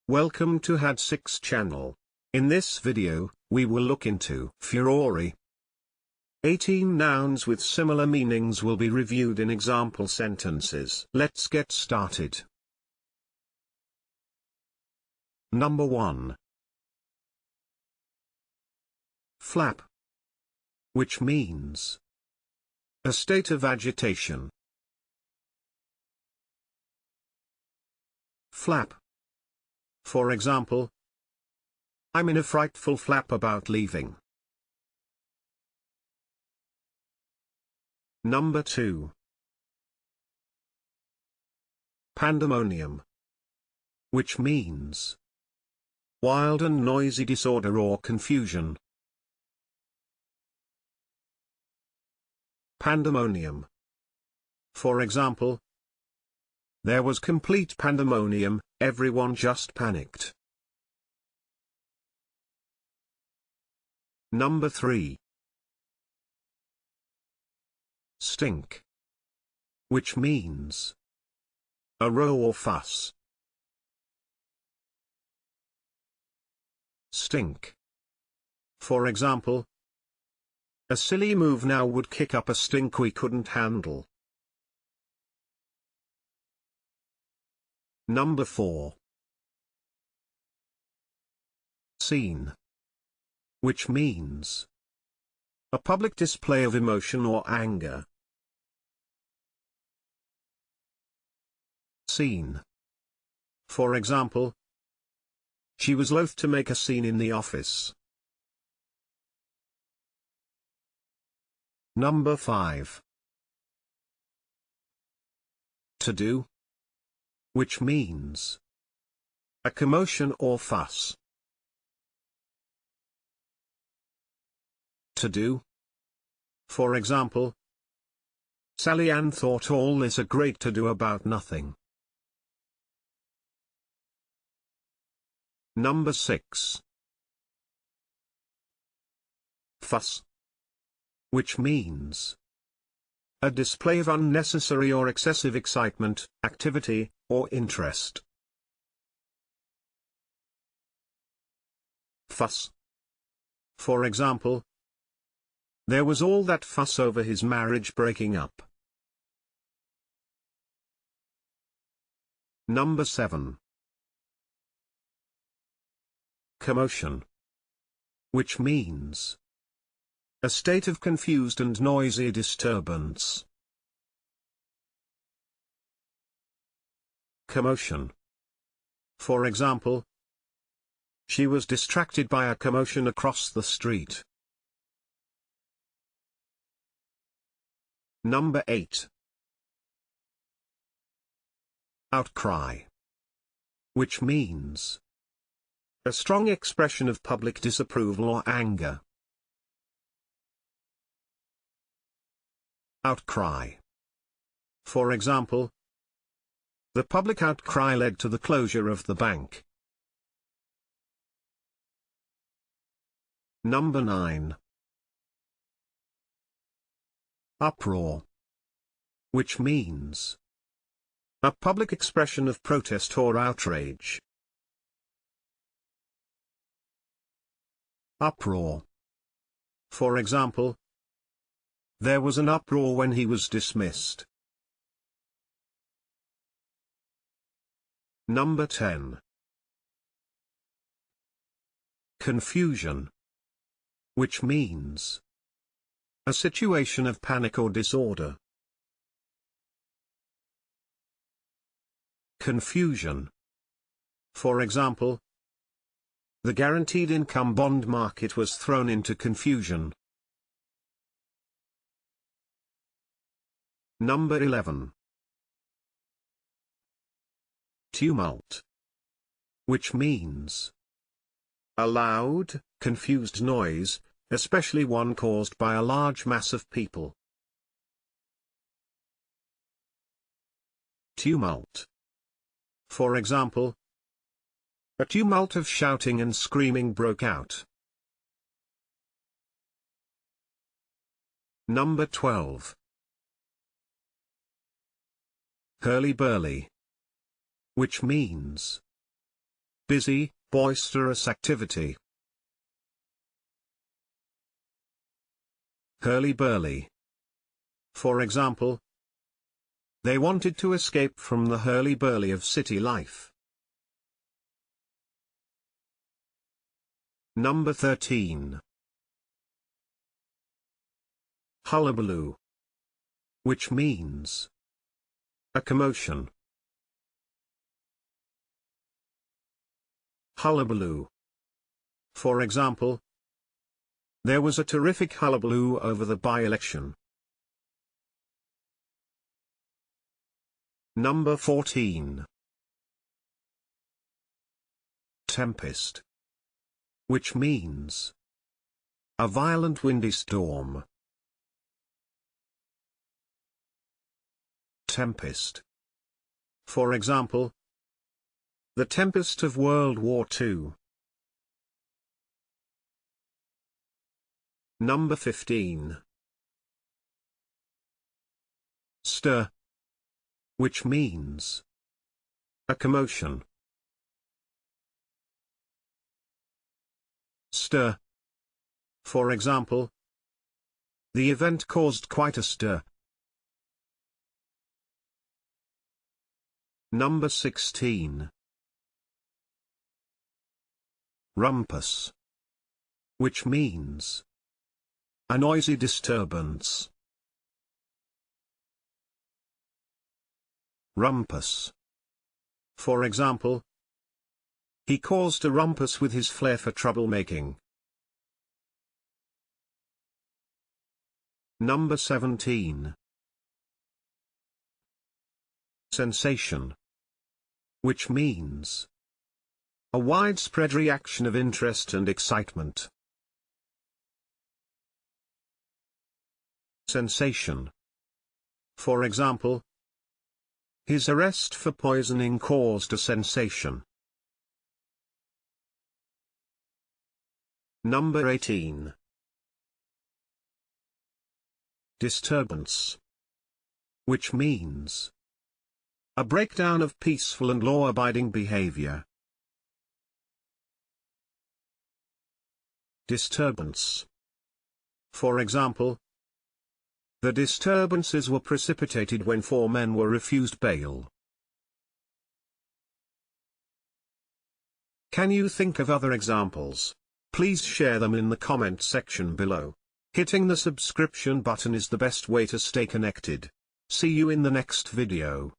Welcome to Had6 channel. In this video, we will look into furore. 18 nouns with similar meanings will be reviewed in example sentences. Let's get started. Number 1. Flap, which means a state of agitation. Flap. For example, I'm in a frightful flap about leaving. Number 2. Pandemonium, which means wild and noisy disorder or confusion. Pandemonium. For example, there was complete pandemonium, everyone just panicked. Number 3. Stink, which means a row or fuss. Stink. For example, a silly move now would kick up a stink we couldn't handle. Number 4. Scene, which means a public display of emotion or anger. Scene. For example, she was loath to make a scene in the office. Number 5. To do, which means a commotion or fuss. To do. For example, Sally Ann thought all this a great to-do about nothing. Number 6. Fuss, which means a display of unnecessary or excessive excitement, activity, or interest. Fuss. For example, there was all that fuss over his marriage breaking up. Number 7. Commotion, which means a state of confused and noisy disturbance. Commotion. For example, she was distracted by a commotion across the street. Number 8. Outcry, which means a strong expression of public disapproval or anger. Outcry. For example, the public outcry led to the closure of the bank. Number 9. Uproar, which means a public expression of protest or outrage. Uproar. For example, there was an uproar when he was dismissed. Number 10. Confusion, which means a situation of panic or disorder. Confusion. For example, the guaranteed income bond market was thrown into confusion. Number 11. Tumult, which means a loud, confused noise, especially one caused by a large mass of people. Tumult. For example, a tumult of shouting and screaming broke out. Number 12. Hurly-burly, which means busy, boisterous activity. Hurly-burly. For example, they wanted to escape from the hurly-burly of city life. Number 13. Hullabaloo, which means a commotion. Hullabaloo. For example, there was a terrific hullabaloo over the by-election. Number 14. Tempest, which means a violent windy storm. Tempest. For example, the tempest of World War II. Number 15. Stir, which means a commotion. Stir. For example, the event caused quite a stir. Number 16. Rumpus, which means a noisy disturbance. Rumpus. For example, he caused a rumpus with his flair for troublemaking. Number 17. Sensation, which means a widespread reaction of interest and excitement. Sensation. For example, his arrest for poisoning caused a sensation. Number 18. Disturbance, which means a breakdown of peaceful and law-abiding behavior. Disturbance. For example, the disturbances were precipitated when 4 men were refused bail. Can you think of other examples? Please share them in the comment section below. Hitting the subscription button is the best way to stay connected. See you in the next video.